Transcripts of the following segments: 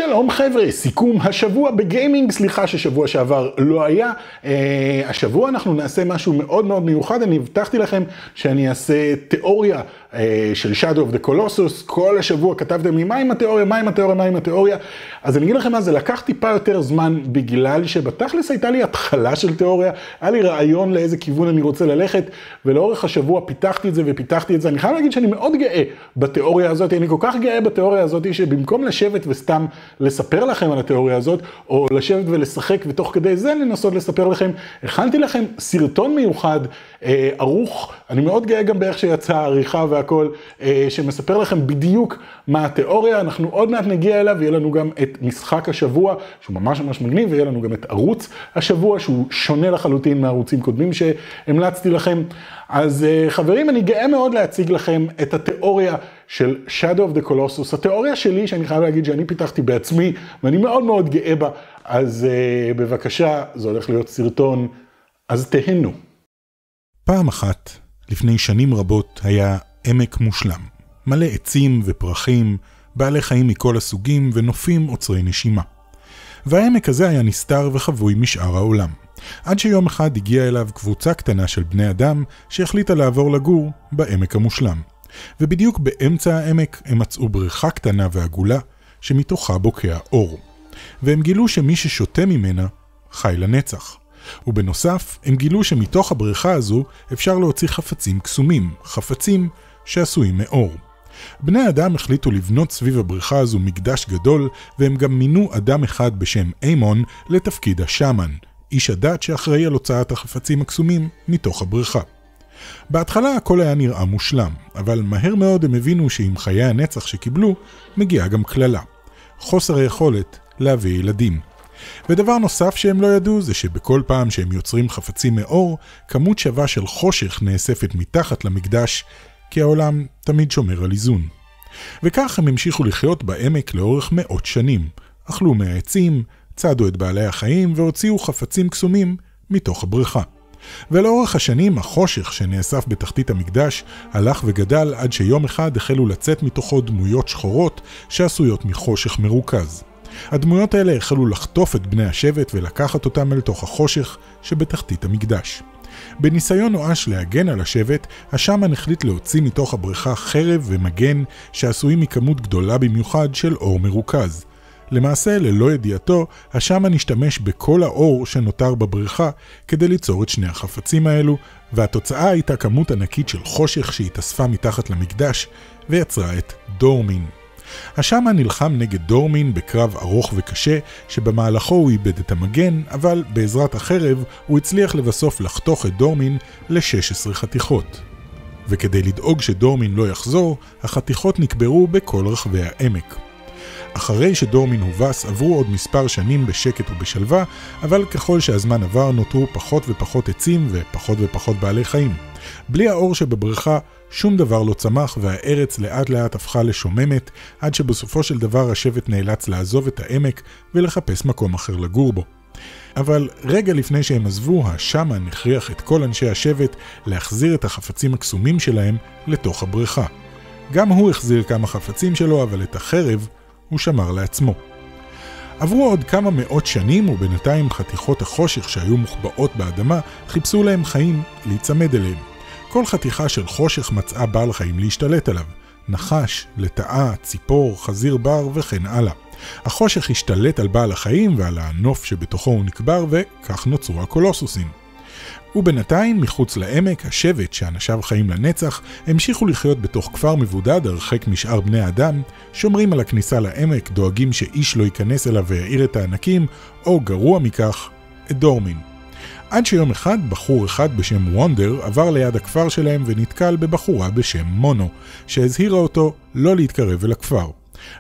שלום חבר'ה, סיכום השבוע בגיימינג, סליחה ששבוע שעבר לא היה. השבוע אנחנו נעשה משהו מאוד מאוד מיוחד. אני הבטחתי לכם שאני אעשה תיאוריה של Shadow of the Colossus. כל השבוע כתבתם לי מה עם התיאוריה. אז אני אגיד לכם מה, זה לקח טיפה יותר זמן בגלל שבתכלס הייתה לי התחלה של תיאוריה, היה לי רעיון לאיזה כיוון אני רוצה ללכת, ולאורך השבוע פיתחתי את זה. אני חייב להגיד שאני מאוד גאה בתיאוריה הזאת, אני כל כך גאה בתיאוריה הזאת שבמקום לשבת וסתם לספר לכם על התיאוריה הזאת, או לשבת ולשחק ותוך כדי זה לנסות לספר לכם, הכנתי לכם סרטון מיוחד, ערוך, אני מאוד גאה גם באיך שיצא העריכה והכל, שמספר לכם בדיוק מה התיאוריה. אנחנו עוד מעט נגיע אליו, ויהיה לנו גם את משחק השבוע, שהוא ממש ממש מגניב, ויהיה לנו גם את ערוץ השבוע, שהוא שונה לחלוטין מהערוצים קודמים שהמלצתי לכם. אז חברים, אני גאה מאוד להציג לכם את התיאוריה של Shadow of the Colossus, התיאוריה שלי שאני חייב להגיד שאני פיתחתי בעצמי, ואני מאוד מאוד גאה בה. אז בבקשה, זה הולך להיות סרטון, אז תהנו. פעם אחת, לפני שנים רבות, היה עמק מושלם, מלא עצים ופרחים, בעלי חיים מכל הסוגים ונופים עוצרי נשימה. והעמק הזה היה נסתר וחבוי משאר העולם. עד שיום אחד הגיעה אליו קבוצה קטנה של בני אדם שהחליטה לעבור לגור בעמק המושלם. ובדיוק באמצע העמק הם מצאו בריכה קטנה ועגולה שמתוכה בוקע אור. והם גילו שמי ששותה ממנה חי לנצח. ובנוסף הם גילו שמתוך הבריכה הזו אפשר להוציא חפצים קסומים, חפצים שעשויים מאור. בני אדם החליטו לבנות סביב הבריכה הזו מקדש גדול, והם גם מינו אדם אחד בשם אימון לתפקיד השאמן, איש הדת שאחראי על הוצאת החפצים הקסומים מתוך הבריכה. בהתחלה הכל היה נראה מושלם, אבל מהר מאוד הם הבינו שעם חיי הנצח שקיבלו מגיעה גם כללה, חוסר היכולת להביא ילדים. ודבר נוסף שהם לא ידעו זה שבכל פעם שהם יוצרים חפצים מאור, כמות שווה של חושך נאספת מתחת למקדש, כי העולם תמיד שומר על איזון. וכך הם המשיכו לחיות בעמק לאורך מאות שנים, אכלו מהעצים, צעדו את בעלי החיים והוציאו חפצים קסומים מתוך הבריכה. ולאורך השנים החושך שנאסף בתחתית המקדש הלך וגדל עד שיום אחד החלו לצאת מתוכו דמויות שחורות שעשויות מחושך מרוכז. הדמויות האלה החלו לחטוף את בני השבט ולקחת אותם אל תוך החושך שבתחתית המקדש. בניסיון נואש להגן על השבט, השאמן החליט להוציא מתוך הבריכה חרב ומגן שעשויים מכמות גדולה במיוחד של אור מרוכז. למעשה, ללא ידיעתו, השאמן השתמש בכל האור שנותר בבריכה כדי ליצור את שני החפצים האלו, והתוצאה הייתה כמות ענקית של חושך שהתאספה מתחת למקדש ויצרה את דורמין. השאמן נלחם נגד דורמין בקרב ארוך וקשה, שבמהלכו הוא איבד את המגן, אבל בעזרת החרב הוא הצליח לבסוף לחתוך את דורמין ל-16 חתיכות. וכדי לדאוג שדורמין לא יחזור, החתיכות נקברו בכל רחבי העמק. אחרי שדורמין הובס עברו עוד מספר שנים בשקט ובשלווה, אבל ככל שהזמן עבר נותרו פחות ופחות עצים ופחות ופחות בעלי חיים. בלי האור שבבריכה שום דבר לא צמח, והארץ לאט לאט הפכה לשוממת, עד שבסופו של דבר השבט נאלץ לעזוב את העמק ולחפש מקום אחר לגור בו. אבל רגע לפני שהם עזבו, השאמן הכריח את כל אנשי השבט להחזיר את החפצים הקסומים שלהם לתוך הבריכה. גם הוא החזיר כמה חפצים שלו, אבל את החרב הוא שמר לעצמו. עברו עוד כמה מאות שנים, ובינתיים חתיכות החושך שהיו מוחבאות באדמה חיפשו להם חיים להיצמד אליהם. כל חתיכה של חושך מצאה בעל חיים להשתלט עליו, נחש, לטאה, ציפור, חזיר בר וכן הלאה. החושך השתלט על בעל החיים ועל הנוף שבתוכו הוא נקבר, וכך נוצרו הקולוסוסים. ובינתיים מחוץ לעמק, השבט שאנשיו חיים לנצח המשיכו לחיות בתוך כפר מבודד הרחק משאר בני האדם, שומרים על הכניסה לעמק, דואגים שאיש לא ייכנס אליו ויעיר את הענקים, או גרוע מכך, את דורמין. עד שיום אחד בחור אחד בשם וונדר עבר ליד הכפר שלהם ונתקל בבחורה בשם מונו, שהזהירה אותו לא להתקרב אל הכפר.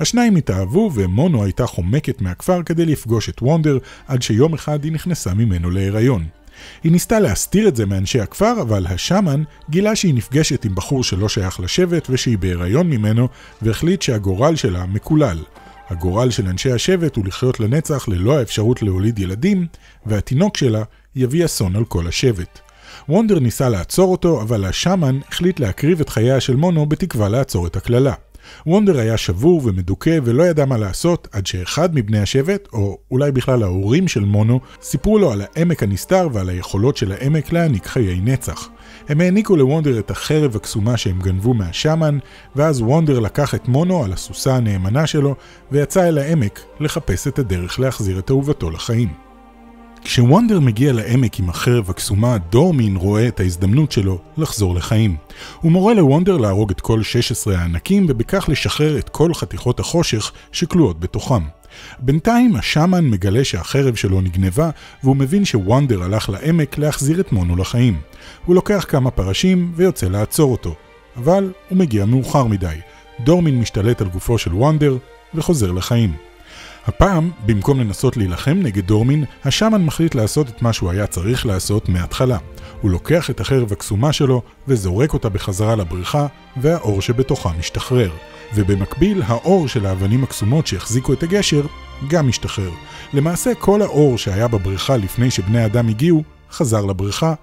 השניים התאהבו ומונו הייתה חומקת מהכפר כדי לפגוש את וונדר, עד שיום אחד היא נכנסה ממנו להיריון. היא ניסתה להסתיר את זה מאנשי הכפר, אבל השאמן גילה שהיא נפגשת עם בחור שלא שייך לשבט ושהיא בהיריון ממנו, והחליט שהגורל שלה מקולל. הגורל של אנשי השבט הוא לחיות לנצח ללא האפשרות להוליד ילדים, והתינוק שלה יביא אסון על כל השבט. וונדר ניסה לעצור אותו, אבל השאמן החליט להקריב את חייה של מונו בתקווה לעצור את הכללה. וונדר היה שבור ומדוכא ולא ידע מה לעשות עד שאחד מבני השבט, או אולי בכלל ההורים של מונו, סיפרו לו על העמק הנסתר ועל היכולות של העמק להעניק חיי נצח. הם העניקו לוונדר את החרב הקסומה שהם גנבו מהשמן, ואז וונדר לקח את מונו על הסוסה הנאמנה שלו ויצא אל העמק לחפש את הדרך להחזיר את אהובתו לחיים. כשוונדר מגיע לעמק עם החרב הקסומה, דורמין רואה את ההזדמנות שלו לחזור לחיים. הוא מורה לוונדר להרוג את כל 16 הענקים ובכך לשחרר את כל חתיכות החושך שכלואות בתוכם. בינתיים השמן מגלה שהחרב שלו נגנבה והוא מבין שוונדר הלך לעמק להחזיר את מונו לחיים. הוא לוקח כמה פרשים ויוצא לעצור אותו, אבל הוא מגיע מאוחר מדי. דורמין משתלט על גופו של וונדר וחוזר לחיים. הפעם, במקום לנסות להילחם נגד דורמין, השמן מחליט לעשות את מה שהוא היה צריך לעשות מההתחלה. הוא לוקח את החרב הקסומה שלו וזורק אותה בחזרה לבריכה, והאור שבתוכה משתחרר. ובמקביל, האור של האבנים הקסומות שהחזיקו את הגשר גם משתחרר. למעשה, כל האור שהיה בבריכה לפני שבני האדם הגיעו, חזר לבריכה,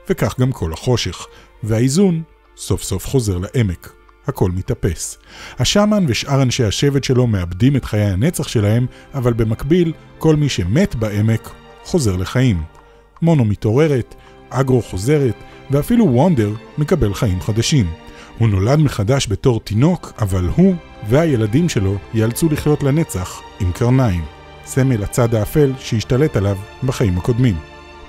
וכך גם כל החושך. והאיזון סוף סוף חוזר לעמק. הכל מתאפס. השמן ושאר אנשי השבט שלו מאבדים את חיי הנצח שלהם, אבל במקביל, כל מי שמת בעמק חוזר לחיים. מונו מתעוררת, אגרו חוזרת, ואפילו וונדר מקבל חיים חדשים. הוא נולד מחדש בתור תינוק, אבל הוא והילדים שלו ייאלצו לחיות לנצח עם קרניים. סמל הצד האפל שהשתלט עליו בחיים הקודמים.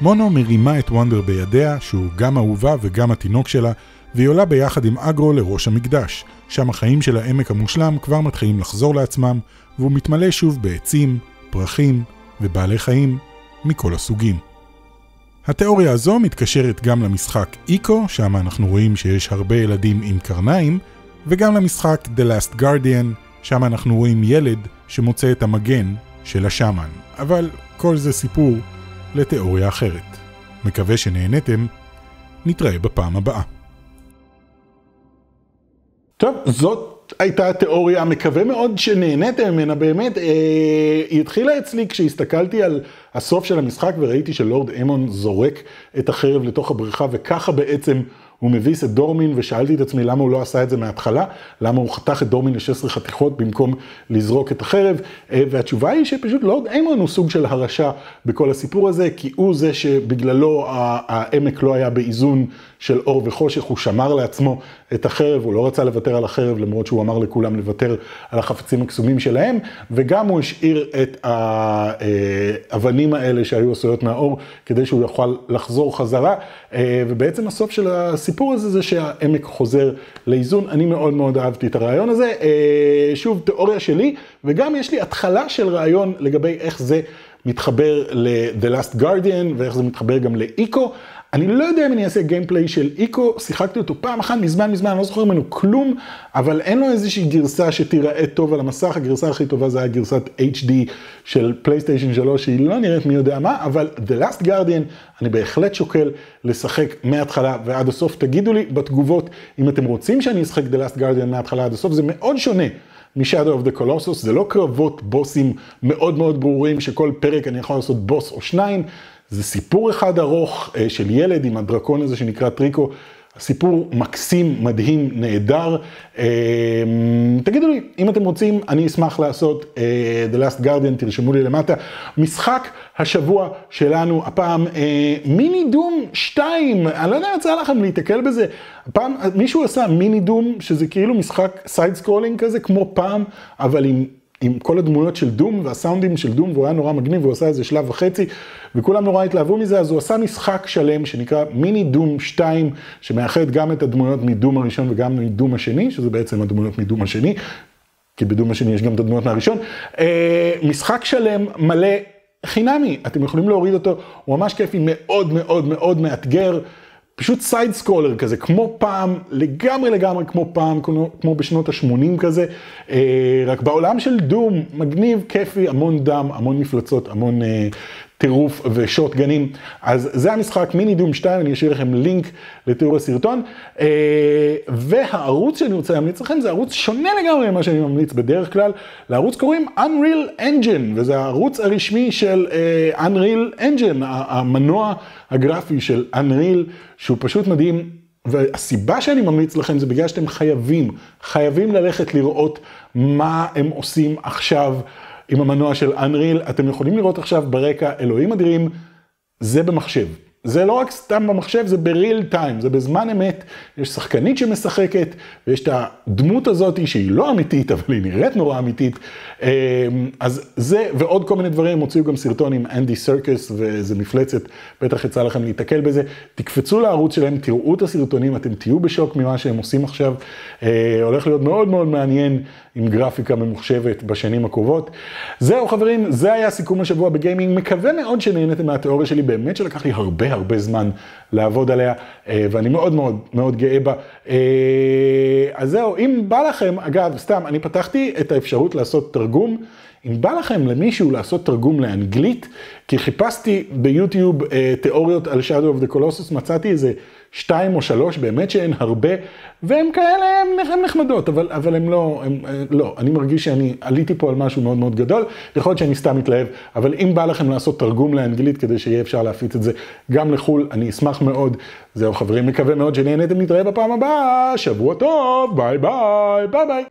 מונו מרימה את וונדר בידיה, שהוא גם אהובה וגם התינוק שלה, והיא עולה ביחד עם אגרו לראש המקדש. שם החיים של העמק המושלם כבר מתחילים לחזור לעצמם, והוא מתמלא שוב בעצים, פרחים ובעלי חיים מכל הסוגים. התיאוריה הזו מתקשרת גם למשחק איקו, שם אנחנו רואים שיש הרבה ילדים עם קרניים, וגם למשחק The Last Guardian, שם אנחנו רואים ילד שמוצא את המגן של השמן. אבל כל זה סיפור לתיאוריה אחרת. מקווה שנהנתם, נתראה בפעם הבאה. טוב, זאת הייתה התיאוריה, מקווה מאוד שנהניתם ממנה, באמת, היא התחילה אצלי כשהסתכלתי על הסוף של המשחק וראיתי שלורד אמון זורק את החרב לתוך הבריכה, וככה בעצם הוא מביס את דורמין, ושאלתי את עצמי למה הוא לא עשה את זה מההתחלה, למה הוא חתך את דורמין ל-16 חתיכות במקום לזרוק את החרב, והתשובה היא שפשוט לורד אמון הוא סוג של הרשע בכל הסיפור הזה, כי הוא זה שבגללו העמק לא היה באיזון של אור וחושך, הוא שמר לעצמו את החרב, הוא לא רצה לוותר על החרב, למרות שהוא אמר לכולם לוותר על החפצים הקסומים שלהם, וגם הוא השאיר את האבנים האלה שהיו עשויות מהאור, כדי שהוא יוכל לחזור חזרה, ובעצם הסוף של הסיפור הזה זה שהעמק חוזר לאיזון. אני מאוד מאוד אהבתי את הרעיון הזה, שוב תיאוריה שלי, וגם יש לי התחלה של רעיון לגבי איך זה מתחבר ל-The Last Guardian, ואיך זה מתחבר גם לאיקו. אני לא יודע אם אני אעשה גיימפליי של איקו, שיחקתי אותו פעם אחת מזמן, אני לא זוכר ממנו כלום, אבל אין לו איזושהי גרסה שתיראה טוב על המסך. הגרסה הכי טובה זה היה גרסת HD של פלייסטיישן 3, שהיא לא נראית מי יודע מה, אבל The Last Guardian, אני בהחלט שוקל לשחק מההתחלה ועד הסוף. תגידו לי בתגובות אם אתם רוצים שאני אשחק The Last Guardian מההתחלה עד הסוף, זה מאוד שונה מ-Shadow of the Colossus, זה לא קרבות בוסים מאוד מאוד ברורים, שכל פרק אני יכול לעשות בוס או שניים, זה סיפור אחד ארוך של ילד עם הדרקון הזה שנקרא טריקו, סיפור מקסים, מדהים, נהדר. תגידו לי, אם אתם רוצים, אני אשמח לעשות The Last Guardian, תרשמו לי למטה. משחק השבוע שלנו, הפעם מיני דום 2, אני לא יודע אם יצא לכם להתקל בזה. הפעם מישהו עשה מיני דום, שזה כאילו משחק סייד סקרולינג כזה, כמו פעם, אבל עם כל הדמויות של דום והסאונדים של דום, והוא היה נורא מגניב, והוא עשה איזה שלב וחצי, וכולם נורא התלהבו מזה, אז הוא עשה משחק שלם שנקרא מיני דום 2, שמאחד גם את הדמויות מדום הראשון וגם מדום השני, שזה בעצם הדמויות מדום השני, כי בדום השני יש גם את הדמויות מהראשון. משחק שלם מלא חינמי, אתם יכולים להוריד אותו, הוא ממש כיפי, מאוד מאוד מאוד מאתגר, פשוט סייד סקרולר כזה, כמו פעם, לגמרי כמו פעם, כמו בשנות ה-80 כזה, רק בעולם של דום, מגניב, כיפי, המון דם, המון מפלצות, המון טירוף ושוט גנים. אז זה המשחק מיני דום 2, אני אשאיר לכם לינק לתיאור הסרטון, והערוץ שאני רוצה להמליץ לכם, זה ערוץ שונה לגמרי ממה שאני ממליץ בדרך כלל, לערוץ קוראים Unreal Engine, וזה הערוץ הרשמי של Unreal Engine, המנוע הגרפי של Unreal, שהוא פשוט מדהים, והסיבה שאני ממליץ לכם זה בגלל שאתם חייבים ללכת לראות מה הם עושים עכשיו עם המנוע של Unreal. אתם יכולים לראות עכשיו ברקע אלוהים אדירים, זה במחשב. זה לא רק סתם במחשב, זה בריל טיים, זה בזמן אמת, יש שחקנית שמשחקת, ויש את הדמות הזאת שהיא לא אמיתית, אבל היא נראית נורא אמיתית, אז זה ועוד כל מיני דברים, הוציאו גם סרטון עם אנדי סרקס, וזה מפלצת, בטח יצא לכם להתקל בזה, תקפצו לערוץ שלהם, תראו את הסרטונים, אתם תהיו בשוק ממה שהם עושים עכשיו, הולך להיות מאוד מאוד מעניין, עם גרפיקה ממוחשבת בשנים הקרובות. זהו חברים, זה היה סיכום השבוע בגיימינג, מקווה מאוד שנהנתם מהתיאוריה שלי, באמת שלקח לי הרבה זמן לעבוד עליה, ואני מאוד מאוד מאוד גאה בה. אז זהו, אם בא לכם, אגב, סתם, אני פתחתי את האפשרות לעשות תרגום, אם בא לכם למישהו לעשות תרגום לאנגלית, כי חיפשתי ביוטיוב תיאוריות על Shadow of the Colossus, מצאתי איזה 2 או 3, באמת שהן הרבה, והן כאלה, הן נחמדות, אבל הן לא, אני מרגיש שאני עליתי פה על משהו מאוד מאוד גדול, יכול להיות שאני סתם מתלהב, אבל אם בא לכם לעשות תרגום לאנגלית, כדי שיהיה אפשר להפיץ את זה גם לחול, אני אשמח מאוד. זהו חברים, מקווה מאוד שנהנתם, נתראה בפעם הבאה, שבוע טוב, ביי ביי, ביי ביי.